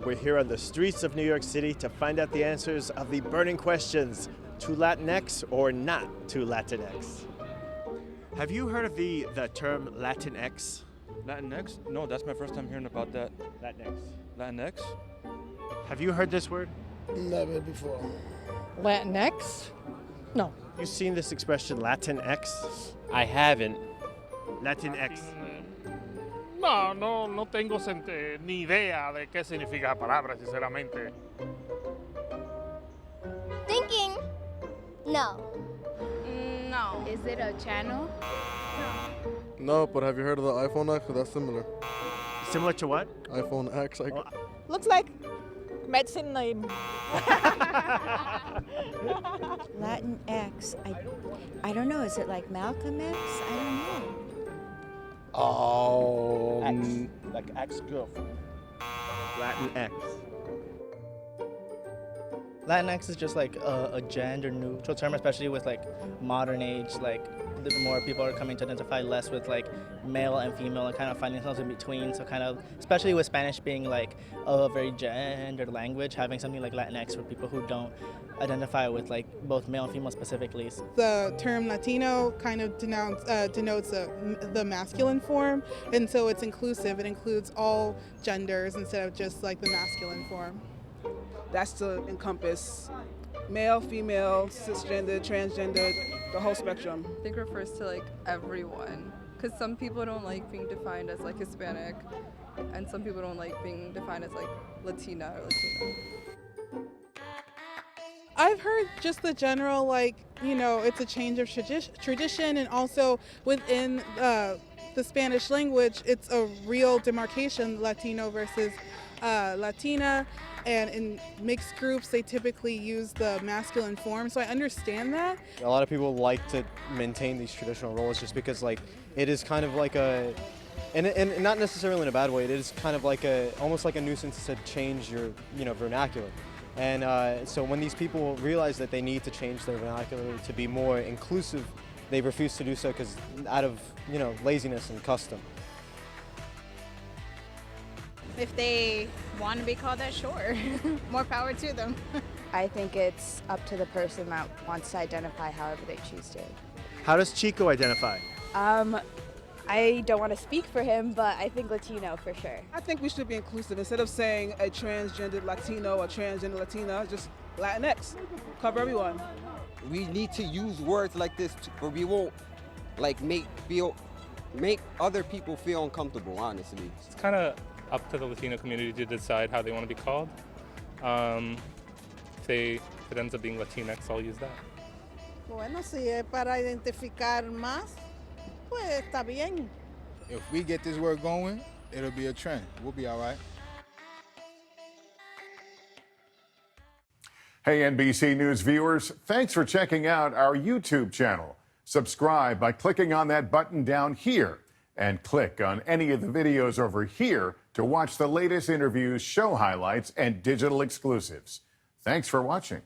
We're here on the streets of New York City to find out the answers of the burning questions: to Latinx or not to Latinx? Have you heard of the term Latinx? Latinx? No, that's my first time hearing about that. Latinx. Latinx? Have you heard this word? Never before. Latinx? No. You seen this expression Latinx? I haven't. Latinx. No tengo ni idea de qué significa la palabra, sinceramente. Thinking. No. No. Is it a channel? No, but have you heard of the iPhone X? That's similar. Similar to what? iPhone X. Looks like medicine name. Latinx. I don't know. Is it like Malcolm X? I don't know. Oh. X, like ex-girlfriend. Latinx. Latinx is just like a gender neutral term, especially with like modern age, like the more people are coming to identify less with like male and female and kind of finding themselves in between. So kind of, especially with Spanish being like a very gendered language, having something like Latinx for people who don't identify with like both male and female specifically. The term Latino kind of denotes the masculine form, and so it's inclusive. It includes all genders instead of just like the masculine form. That's to encompass male, female, cisgender, transgender, the whole spectrum. I think it refers to like everyone, because some people don't like being defined as like Hispanic, and some people don't like being defined as like Latina or Latino. I've heard just the general, like, you know, it's a change of tradition, and also within the Spanish language, it's a real demarcation, Latino versus Latina, and in mixed groups, they typically use the masculine form, so I understand that. A lot of people like to maintain these traditional roles just because, like, it is kind of like a, and not necessarily in a bad way, it is kind of like almost like a nuisance to change your, vernacular. And so when these people realize that they need to change their vernacular to be more inclusive, they refuse to do so because out of, laziness and custom. If they want to be called that, sure. More power to them. I think it's up to the person that wants to identify however they choose to. How does Chico identify? I don't want to speak for him, but I think Latino for sure. I think we should be inclusive. Instead of saying a transgender Latino or transgender Latina, just Latinx. Cover everyone. We need to use words like this where we won't like make other people feel uncomfortable, honestly. It's kind of up to the Latino community to decide how they want to be called. If it ends up being Latinx, I'll use that. Bueno, si es para identificar más, pues está bien. If we get this word going, it'll be a trend. We'll be all right. Hey, NBC News viewers, thanks for checking out our YouTube channel. Subscribe by clicking on that button down here and click on any of the videos over here to watch the latest interviews, show highlights, and digital exclusives. Thanks for watching.